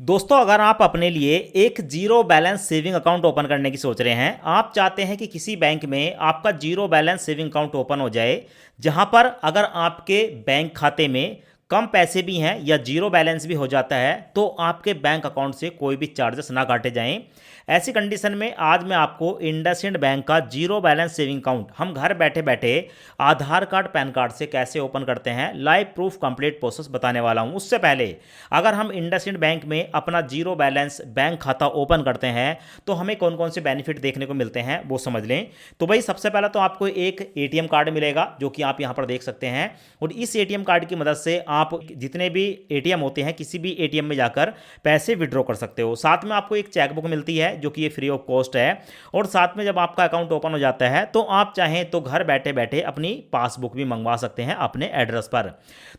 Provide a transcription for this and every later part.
दोस्तों, अगर आप अपने लिए एक zero balance saving account open करने की सोच रहे हैं, आप चाहते हैं कि किसी बैंक में आपका zero balance saving account open हो जाए, जहां पर अगर आपके बैंक खाते में कम पैसे भी हैं या जीरो बैलेंस भी हो जाता है तो आपके बैंक अकाउंट से कोई भी चार्जेस ना काटे जाएं। ऐसी कंडीशन में आज मैं आपको इंडसइंड बैंक का जीरो बैलेंस सेविंग अकाउंट हम घर बैठे बैठे आधार कार्ड पैन कार्ड से कैसे ओपन करते हैं, लाइव प्रूफ कंप्लीट प्रोसेस बताने वाला हूं। उससे पहले अगर हम इंडसइंड बैंक में अपना जीरो बैलेंस बैंक खाता ओपन करते हैं तो हमें कौन कौन से बेनिफिट देखने को मिलते हैं वो समझ लें। तो भाई सबसे पहला तो आपको एक एटीएम कार्ड मिलेगा जो कि आप यहां पर देख सकते हैं, और इस एटीएम कार्ड की मदद से आप जितने भी एटीएम होते हैं किसी भी एटीएम में जाकर पैसे विड्रॉ कर सकते हो। साथ में आपको एक चेकबुक मिलती है जो कि ये फ्री ऑफ कॉस्ट है, और साथ में जब आपका अकाउंट ओपन हो जाता है तो आप चाहें तो घर बैठे बैठे अपनी पासबुक भी मंगवा सकते हैं अपने एड्रेस पर।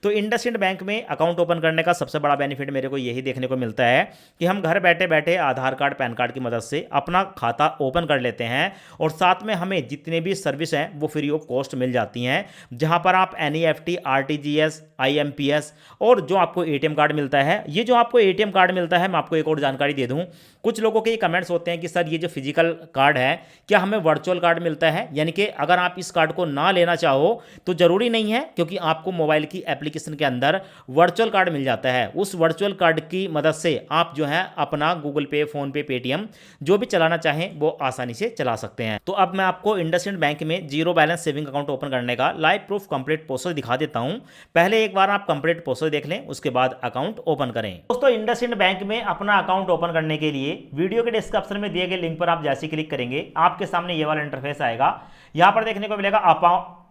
तो इंडसइंड बैंक में अकाउंट ओपन करने का सबसे बड़ा बेनिफिट मेरे को यही देखने को मिलता है कि हम घर बैठे बैठे आधार कार्ड पैन कार्ड की मदद से अपना खाता ओपन कर लेते हैं, और साथ में हमें जितने भी सर्विस हैं वो फ्री ऑफ कॉस्ट मिल जाती हैं, जहां पर आप एनईएफटी, आरटीजीएस, आईएमपीएस और जो आपको एटीएम कार्ड मिलता है। ये जो आपको एटीएम कार्ड मिलता है, मैं आपको एक और जानकारी दे दूं, कुछ लोगों के कमेंट्स होते हैं कि सर ये जो फिजिकल कार्ड है क्या हमें वर्चुअल कार्ड मिलता है, यानी कि अगर आप इस कार्ड को ना लेना चाहो तो जरूरी नहीं है, क्योंकि आपको मोबाइल की एप्लीकेशन के अंदर वर्चुअल कार्ड मिल जाता है। उस वर्चुअल कार्ड की मदद से आप जो है अपना गूगल पे, फोन पे, पेटीएम जो भी चलाना चाहें वो आसानी से चला सकते हैं। तो अब मैं आपको इंडसइंड बैंक में zero balance saving account open करने का लाइव प्रूफ कंप्लीट प्रोसेस दिखा देता हूं। पहले एक बार आप कंप्लीट प्रोसेस देख लें, उसके बाद अकाउंट ओपन करें। दोस्तों, इंडसइंड बैंक में अपना अकाउंट ओपन करने के लिए वीडियो के डिस्क्रिप्शन में दिए गए लिंक पर आप जैसे क्लिक करेंगे आपके सामने ये वाला इंटरफेस आएगा। यहां पर देखने को मिलेगा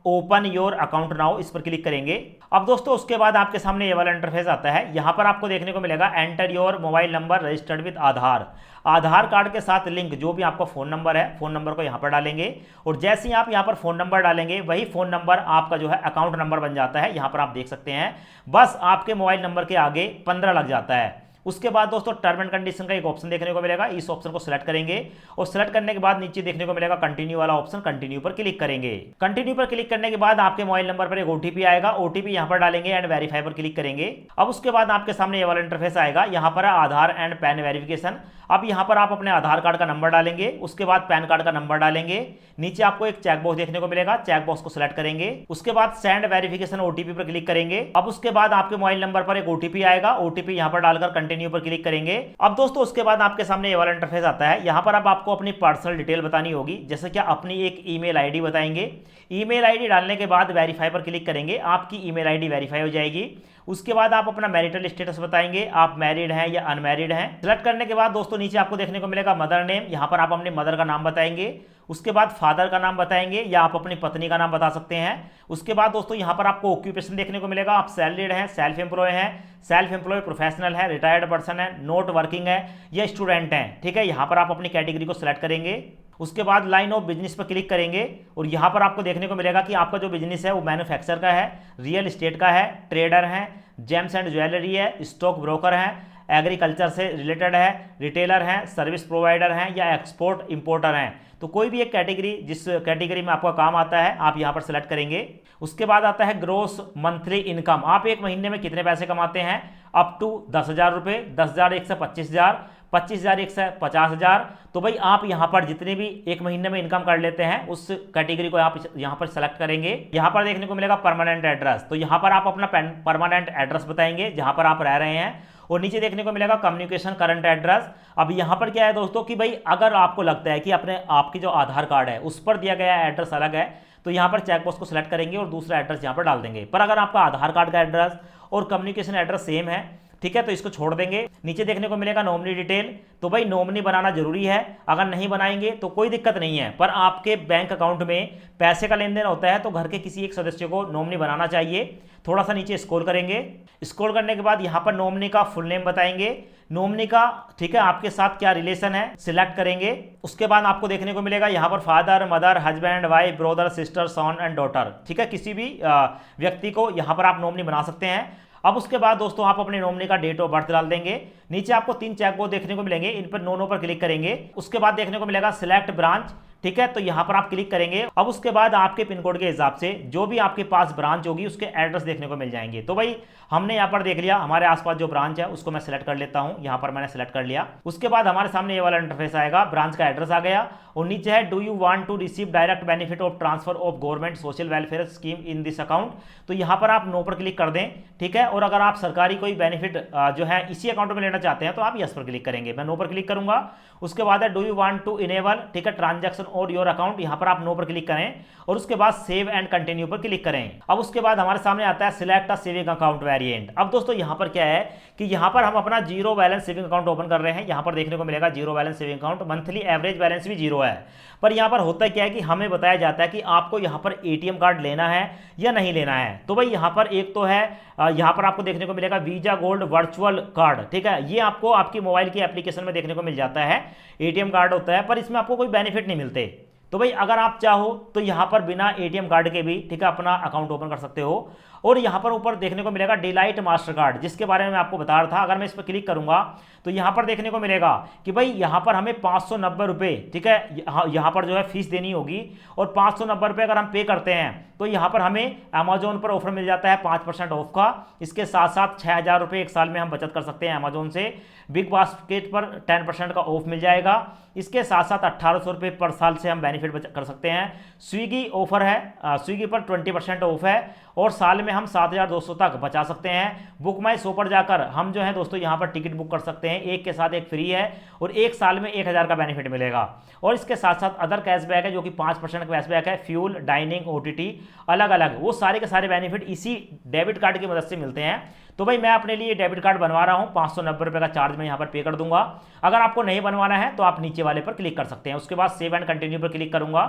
ओपन योर अकाउंट नाउ, इस पर क्लिक करेंगे। अब दोस्तों उसके बाद आपके सामने ये वाला इंटरफेस आता है। यहां पर आपको देखने को मिलेगा enter your mobile number registered with Aadhaar. Aadhaar card के साथ लिंक जो भी आपका फोन नंबर है, फोन नंबर को यहां पर डालेंगे, और जैसे ही आप यहां पर फोन नंबर डालेंगे वही फोन नंबर आपका जो है अकाउंट नंबर बन जाता है। यहां पर आप देख सकते हैं बस आपके मोबाइल नंबर के आगे 15 लग जाता है। उसके बाद दोस्तों टर्म एंड कंडीशन का एक ऑप्शन देखने को मिलेगा, इस ऑप्शन को सिलेक्ट करेंगे, और सिलेक्ट करने के बाद नीचे देखने को मिलेगा कंटिन्यू वाला ऑप्शन, कंटिन्यू पर क्लिक करेंगे। कंटिन्यू पर क्लिक करने के बाद आपके मोबाइल नंबर पर एक ओटीपी आएगा, ओटीपी यहां पर डालेंगे एंड वेरीफाई पर क्लिक करेंगे। अब उसके बाद आपके सामने ये वाला इंटरफेस आएगा। यहां पर आधार एंड पैन वेरिफिकेशन। अब यहां पर आप अपने आधार कार्ड का नंबर डालेंगे, उसके बाद पैन कार्ड का नंबर डालेंगे। नीचे आपको एक चेक बॉक्स देखने को मिलेगा, चेक बॉक्स को सिलेक्ट करेंगे। उसके बाद सेंड वेरिफिकेशन ओटीपी पर क्लिक करेंगे। अब उसके बाद आपके मोबाइल नंबर पर एक ओटीपी आएगा, ओटीपी यहां पर डालकर कंटिन्यू पर क्लिक करेंगे। अब दोस्तों उसके बाद आपके सामने ये वाला इंटरफेस आता है। यहां पर अब आपको अपनी पर्सनल डिटेल बतानी होगी, जैसे कि अपनी एक ईमेल आईडी बताएंगे। ईमेल आईडी डालने के बाद वेरीफाई पर क्लिक करेंगे, आपकी ईमेल आईडी वेरीफाई हो जाएगी। उसके बाद आप अपना मैरिटल स्टेटस बताएंगे, आप मैरिड हैं या अनमैरिड हैं। सिलेक्ट करने के बाद दोस्तों नीचे आपको देखने को मिलेगा मदर नेम, यहां पर आप अपने मदर का नाम बताएंगे। उसके बाद फादर का नाम बताएंगे या आप अपनी पत्नी का नाम बता सकते हैं। उसके बाद दोस्तों यहां पर आपको ऑक्यूपेशन देखने को मिलेगा, आप सैलरीड हैं, सेल्फ एम्प्लॉय हैं, सेल्फ एम्प्लॉय प्रोफेशनल है, रिटायर्ड पर्सन है, नॉट वर्किंग है या स्टूडेंट हैं। ठीक है, यहां पर आप अपनी कैटेगरी को सिलेक्ट करेंगे। उसके बाद लाइन ऑफ बिजनेस पर क्लिक करेंगे, और यहां पर आपको देखने को मिलेगा कि आपका जो बिजनेस है वो मैन्युफैक्चर का है, रियल एस्टेट का है, ट्रेडर है, जेम्स एंड ज्वेलरी है, स्टॉक ब्रोकर है, एग्रीकल्चर से रिलेटेड है, रिटेलर हैं, सर्विस प्रोवाइडर हैं या एक्सपोर्ट इंपोर्टर हैं। तो कोई भी एक कैटेगरी, जिस कैटेगरी में आपका काम आता है आप यहां पर सेलेक्ट करेंगे। उसके बाद आता है ग्रोस मंथली इनकम, आप एक महीने में कितने पैसे कमाते हैं, अप टू 10,000 रुपये, 10,000 एक से 25,000, 25,000 एक से 50,000। तो भाई आप यहां पर जितने भी एक महीने में इनकम कर लेते हैं उस कैटेगरी को आप यहां पर सेलेक्ट करेंगे। यहां पर देखने को मिलेगा परमानेंट एड्रेस, तो यहां पर आप अपना परमानेंट एड्रेस बताएंगे जहां पर आप रह रहे हैं। और नीचे देखने को मिलेगा कम्युनिकेशन करंट एड्रेस। अब यहां पर क्या है दोस्तों कि भाई अगर आपको लगता है कि अपने आपकी जो आधार कार्ड है उस पर दिया गया एड्रेस अलग है, तो यहां पर चेकबॉक्स को सिलेक्ट करेंगे और दूसरा एड्रेस यहां पर डाल देंगे। पर अगर आपका आधार कार्ड का एड्रेस और कम्युनिकेशन एड्रेस सेम है, ठीक है, तो इसको छोड़ देंगे। नीचे देखने को मिलेगा नॉमिनी डिटेल, तो भाई नॉमिनी बनाना जरूरी है, अगर नहीं बनाएंगे तो कोई दिक्कत नहीं है, पर आपके बैंक अकाउंट में पैसे का लेन देन होता है तो घर के किसी एक सदस्य को नॉमिनी बनाना चाहिए। थोड़ा सा नीचे स्क्रॉल करेंगे, स्क्रॉल करने के बाद यहां पर नॉमिनी का फुल नेम बताएंगे, नॉमिनी का, ठीक है, आपके साथ क्या रिलेशन है सिलेक्ट करेंगे। उसके बाद आपको देखने को मिलेगा यहां पर father, mother, husband, wife, brother, sister, son and daughter, ठीक है, किसी भी व्यक्ति को यहां पर आप नॉमिनी बना सकते हैं। अब उसके बाद दोस्तों आप अपने नॉमिनी का डेट ऑफ बर्थ डाल देंगे, नीचे आपको 3 चेकबॉक्स देखने को मिलेंगे, इन पर नो पर क्लिक करेंगे। उसके बाद देखने को मिलेगा सिलेक्ट ब्रांच, ठीक है, तो यहां पर आप क्लिक करेंगे। अब उसके बाद आपके पिन कोड के हिसाब से जो भी आपके पास ब्रांच होगी उसके एड्रेस देखने को मिल जाएंगे। तो भाई हमने यहां पर देख लिया हमारे आसपास जो ब्रांच है उसको मैं सेलेक्ट कर लेता हूं, यहां पर मैंने सेलेक्ट कर लिया। उसके बाद हमारे सामने ये वाला इंटरफेस आएगा, ब्रांच का एड्रेस आ गया और नीचे है do you want to receive direct benefit of transfer of government social welfare scheme in this account, तो यहां पर आप नो पर क्लिक कर दें, ठीक है। और अगर आप सरकारी कोई बेनिफिट जो है इसी अकाउंट में लेना चाहते हैं तो आप यस पर क्लिक करेंगे, मैं नो पर क्लिक करूंगा। उसके बाद है do you want to enable, ठीक है, ट्रांजैक्शन और योर अकाउंट, यहां पर आप नो पर क्लिक करें और उसके बाद सेव एंड कंटिन्यू पर क्लिक करें। अब उसके बाद हमारे सामने आता है select a saving account variant. अब दोस्तों यहां पर क्या है कि यहां पर हम अपना zero balance saving account open कर रहे हैं, यहां पर देखने को मिलेगा zero balance saving account, monthly average balance भी जीरो है। पर यहां पर होता क्या है कि हमें बताया जाता है कि आपको यहां पर एटीएम कार्ड लेना है या नहीं लेना है। तो भाई यहां पर एक तो है, यहां पर आपको देखने को मिलेगा वीजा गोल्ड वर्चुअल कार्ड, ठीक है, ये आपको आपकी मोबाइल की एप्लीकेशन में देखने को मिल जाता है, एटीएम कार्ड होता है, पर इसमें आपको कोई बेनिफिट नहीं मिलते। तो भाई अगर आप चाहो तो यहां पर बिना एटीएम कार्ड के भी, ठीक है, अपना अकाउंट ओपन कर सकते हो। और यहां पर ऊपर देखने को मिलेगा डिलाइट मास्टर कार्ड, जिसके बारे में मैं आपको बता रहा था। अगर मैं इस पर क्लिक करूंगा तो यहां पर देखने को मिलेगा कि भाई यहां पर हमें 590 रुपए, ठीक है, यहां पर जो है फीस देनी होगी और 590 रुपए अगर हम पे करते हैं तो यहां पर हमें अमेजोन पर ऑफर मिल जाता है 5% ऑफ का। इसके साथ साथ 6000 रुपए एक साल में हम बचत कर सकते हैं अमेजोन से। बिग बास्केट पर 10% का ऑफ मिल जाएगा। इसके साथ साथ 1800 रुपये पर साल से हम बेनिफिट कर सकते हैं। स्विगी ऑफर है, स्विगी पर 20% ऑफ है और साल में हम 7200 तक बचा सकते हैं। बुक माई शो पर जाकर हम जो है दोस्तों यहाँ पर टिकट बुक कर सकते हैं, एक के साथ एक फ्री है और एक साल में 1000 का बेनिफिट मिलेगा। और इसके साथ साथ अदर कैशबैक है जो कि 5% का कैशबैक है, फ्यूल, डाइनिंग, ओटीटी, अलग अलग वो सारे के सारे बेनिफिट इसी डेबिट कार्ड की मदद से मिलते हैं। तो भाई मैं अपने लिए डेबिट कार्ड बनवा रहा हूं, 590 रुपये का चार्ज मैं यहाँ पर पे कर दूंगा। अगर आपको नहीं बनवाना है तो आप नीचे वाले पर क्लिक कर सकते हैं। उसके बाद सेव एंड कंटिन्यू पर क्लिक करूंगा।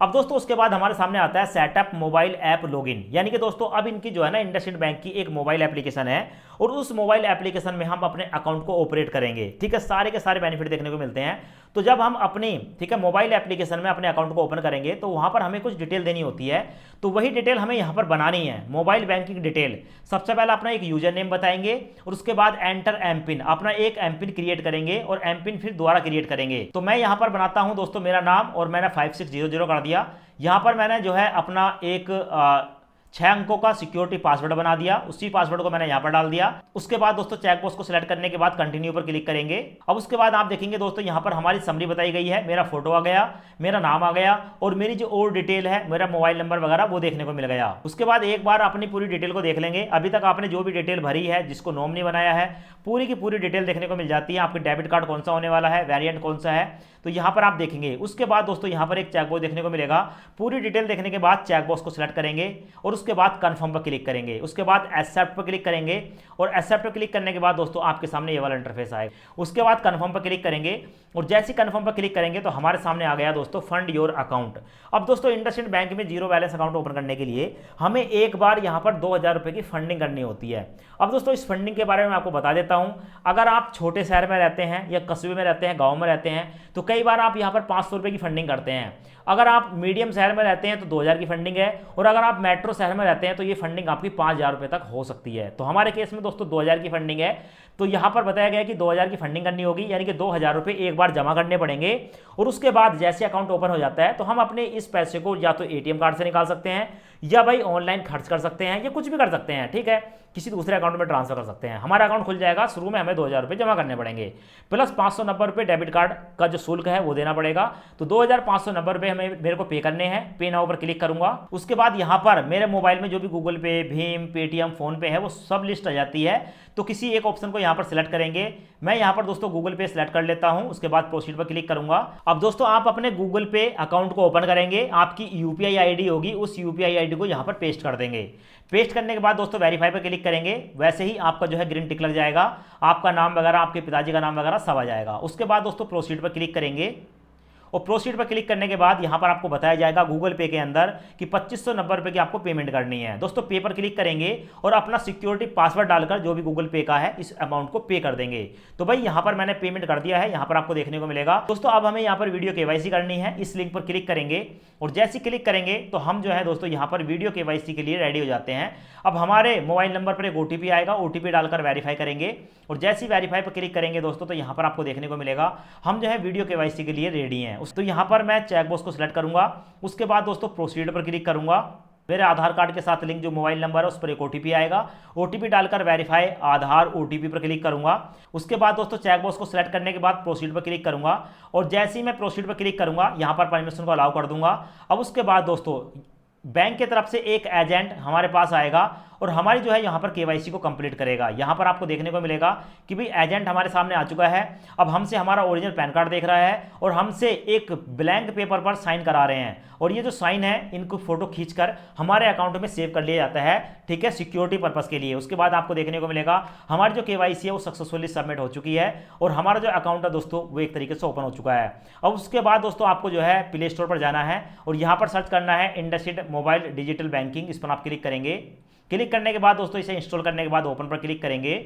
अब दोस्तों उसके बाद हमारे सामने आता है सेटअप मोबाइल ऐप लॉगिन, यानी कि दोस्तों अब इनकी जो है ना इंडसइंड बैंक की एक मोबाइल एप्लीकेशन है और उस मोबाइल एप्लीकेशन में हम अपने अकाउंट को ऑपरेट करेंगे, ठीक है, सारे के सारे बेनिफिट देखने को मिलते हैं। तो जब हम अपनी, ठीक है, मोबाइल एप्लीकेशन में अपने अकाउंट को ओपन करेंगे तो वहां पर हमें कुछ डिटेल देनी होती है, तो वही डिटेल हमें यहां पर बनानी है। मोबाइल बैंकिंग डिटेल, सबसे पहले अपना एक यूजर नेम बताएंगे और उसके बाद एंटर एम पिन, अपना एक एम पिन क्रिएट करेंगे और एम पिन फिर दोबारा क्रिएट करेंगे। तो मैं यहां पर बनाता हूं दोस्तों मेरा नाम और मैंने 5600 कर दिया। यहां पर मैंने जो है अपना एक 6 अंकों का सिक्योरिटी पासवर्ड बना दिया, उसी पासवर्ड को मैंने यहां पर डाल दिया। उसके बाद दोस्तों चेकबॉक्स को सिलेक्ट करने के बाद कंटिन्यू पर क्लिक करेंगे। अब उसके बाद आप देखेंगे दोस्तों यहां पर हमारी समरी बताई गई है, मेरा फोटो आ गया, मेरा नाम आ गया और मेरी जो और डिटेल है, मेरा मोबाइल नंबर वगैरह वो देखने को मिल गया। उसके बाद एक बार अपनी पूरी डिटेल को देख लेंगे। अभी तक आपने जो भी डिटेल भरी है, जिसको नॉमिनी बनाया है, पूरी की पूरी डिटेल देखने को मिल जाती है। आपके डेबिट कार्ड कौन सा होने वाला है, वेरिएंट कौन सा है, तो यहां पर आप देखेंगे। उसके बाद दोस्तों यहां पर एक चेकबॉक्स देखने को मिलेगा। पूरी डिटेल देखने के बाद चेकबॉक्स को सिलेक्ट करेंगे और उसके बाद कंफर्म पर क्लिक करेंगे। उसके बाद एक्सेप्ट पर क्लिक करेंगे और एक्सेप्ट पर क्लिक करने के बाद दोस्तों आपके सामने ये वाला इंटरफेस आएगा। उसके बाद कंफर्म पर क्लिक करेंगे और जैसे कंफर्म पर क्लिक करेंगे तो हमारे सामने आ गया दोस्तों फंड योर अकाउंट। अब दोस्तों इंडसइंड बैंक में जीरो बैलेंस अकाउंट ओपन करने के लिए हमें एक बार यहां पर 2000 रुपए की फंडिंग करनी होती है। अब दोस्तों इस फंडिंग के बारे में मैं आपको बता देता हूं। अगर आप छोटे शहर में रहते हैं या कस्बे में रहते हैं, गांव में रहते हैं, तो कई बार आप यहां पर 500 रुपए की फंडिंग करते हैं। अगर आप मीडियम शहर में रहते हैं तो 2000 की फंडिंग है और अगर आप मेट्रो शहर में रहते हैं तो ये फंडिंग आपकी 5000 रुपए तक हो सकती है। तो हमारे केस में दोस्तों 2000 की फंडिंग है, तो यहां पर बताया गया कि 2000 की फंडिंग करनी होगी, यानी कि 2000 रुपए एक बार जमा करने पड़ेंगे और उसके बाद जैसे अकाउंट ओपन हो जाता है तो हम अपने इस पैसे को या तो एटीएम कार्ड से निकाल सकते हैं या भाई ऑनलाइन खर्च कर सकते हैं या कुछ भी कर सकते हैं, ठीक है, किसी दूसरे अकाउंट में ट्रांसफर कर सकते हैं। हमारा अकाउंट खुल जाएगा। शुरू में हमें 2000 रुपये जमा करने पड़ेंगे प्लस 590 रुपये डेबिट कार्ड का जो शुल्क है वो देना पड़ेगा। तो 2590 रुपये हमें मेरे को पे करने हैं। पे नाउ पर क्लिक करूंगा। उसके बाद यहाँ पर मेरे मोबाइल में जो भी गूगल पे, भीम, पेटीएम, फोन पे है वो सब लिस्ट आ जाती है। तो किसी एक ऑप्शन को यहाँ पर सिलेक्ट करेंगे। मैं यहाँ पर दोस्तों गूगल पे सिलेक्ट कर लेता हूँ। उसके बाद प्रोसीड पर क्लिक करूंगा। अब दोस्तों आप अपने गूगल पे अकाउंट को ओपन करेंगे, आपकी यूपीआई आईडी होगी, उस यूपीआई आईडी को यहाँ पर पेस्ट कर देंगे। पेस्ट करने के बाद दोस्तों वेरीफाई पर क्लिक करेंगे। वैसे ही आपका जो है ग्रीन टिक लग जाएगा, आपका नाम वगैरह, आपके पिताजी का नाम वगैरह सब आ जाएगा। उसके बाद दोस्तों प्रोसीड पर क्लिक करेंगे और प्रोसीड पर क्लिक करने के बाद यहाँ पर आपको बताया जाएगा गूगल पे के अंदर कि 2590 रुपये की आपको पेमेंट करनी है। दोस्तों पे पर क्लिक करेंगे और अपना सिक्योरिटी पासवर्ड डालकर जो भी गूगल पे का है इस अमाउंट को पे कर देंगे। तो भाई यहाँ पर मैंने पेमेंट कर दिया है, यहाँ पर आपको देखने को मिलेगा। दोस्तों अब हमें यहाँ पर वीडियो केवाईसी करनी है, इस लिंक पर क्लिक करेंगे और जैसे क्लिक करेंगे तो हम जो है दोस्तों यहाँ पर वीडियो केवाईसी के लिए रेडी हो जाते हैं। अब हमारे मोबाइल नंबर पर एक ओटीपी आएगा, ओटीपी डालकर वेरीफाई करेंगे और जैसे ही वेरीफाई पर क्लिक करेंगे दोस्तों तो यहाँ पर आपको देखने को मिलेगा हम जो है वीडियो केवाईसी के लिए रेडी हैं। तो यहाँ पर मैं चेकबॉक्स को सिलेक्ट करूंगा, उसके बाद दोस्तों प्रोसीड पर क्लिक करूंगा। मेरे आधार कार्ड के साथ लिंक जो मोबाइल नंबर है उस पर एक ओटीपी आएगा, ओटीपी डालकर वेरीफाई आधार ओटीपी पर क्लिक करूंगा। उसके बाद दोस्तों चेकबॉक्स को सिलेक्ट करने के बाद प्रोसीड पर क्लिक करूंगा और जैसे ही मैं प्रोसीड पर क्लिक करूंगा यहाँ पर परमिशन को अलाउ कर दूंगा। अब उसके बाद दोस्तों बैंक की तरफ से एक एजेंट हमारे पास आएगा और हमारी जो है यहाँ पर केवाईसी को कंप्लीट करेगा। यहाँ पर आपको देखने को मिलेगा कि भाई एजेंट हमारे सामने आ चुका है। अब हमसे हमारा ओरिजिनल पैन कार्ड देख रहा है और हमसे एक ब्लैंक पेपर पर साइन करा रहे हैं और ये जो साइन है इनको फोटो खींचकर हमारे अकाउंट में सेव कर लिया जाता है, ठीक है, सिक्योरिटी पर्पस के लिए। उसके बाद आपको देखने को मिलेगा हमारी जो केवाईसी है वो सक्सेसफुली सबमिट हो चुकी है और हमारा जो अकाउंट है दोस्तों वो एक तरीके से ओपन हो चुका है। अब उसके बाद दोस्तों आपको जो है प्ले स्टोर पर जाना है और यहाँ पर सर्च करना है इंडसइंड मोबाइल डिजिटल बैंकिंग, इस पर आप क्लिक करेंगे। क्लिक करने के बाद दोस्तों इसे इंस्टॉल करने के बाद ओपन पर क्लिक करेंगे।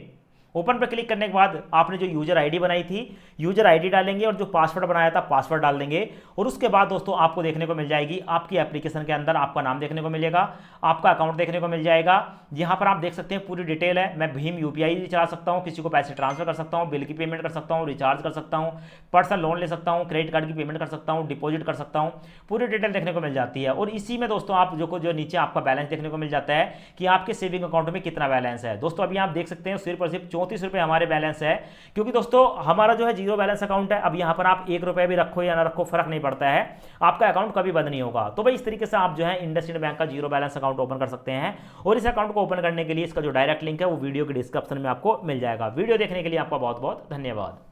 ओपन पर क्लिक करने के बाद आपने जो यूजर आईडी बनाई थी यूजर आईडी डालेंगे और जो पासवर्ड बनाया था पासवर्ड डाल देंगे और उसके बाद दोस्तों आपको देखने को मिल जाएगी आपकी एप्लीकेशन के अंदर आपका नाम देखने को मिलेगा, आपका अकाउंट देखने को मिल जाएगा। यहाँ पर आप देख सकते हैं पूरी डिटेल है। मैं भीम यूपीआई भी चला सकता हूँ, किसी को पैसे ट्रांसफर कर सकता हूँ, बिल की पेमेंट कर सकता हूँ, रिचार्ज कर सकता हूँ, पर्सनल लोन ले सकता हूँ, क्रेडिट कार्ड की पेमेंट कर सकता हूँ, डिपॉजिट कर सकता हूँ, पूरी डिटेल देखने को मिल जाती है। और इसी में दोस्तों आप जो नीचे आपका बैलेंस देखने को मिल जाता है कि आपके सेविंग अकाउंट में कितना बैलेंस है। दोस्तों अभी आप देख सकते हैं सिर्फ और सिर्फ 34 रुपये हमारे बैलेंस है, क्योंकि दोस्तों हमारा जो है जीरो बैलेंस अकाउंट है। अब यहाँ पर आप 1 रुपये भी रखो या ना रखो फर्क नहीं पड़ता है, आपका अकाउंट कभी बंद नहीं होगा। तो भाई इस तरीके से आप जो है इंडसइंड बैंक का जीरो बैलेंस अकाउंट ओपन कर सकते हैं और इस अकाउंट को ओपन करने के लिए इसका जो डायरेक्ट लिंक है वो वीडियो के डिस्क्रिप्शन में आपको मिल जाएगा। वीडियो देखने के लिए आपका बहुत बहुत धन्यवाद।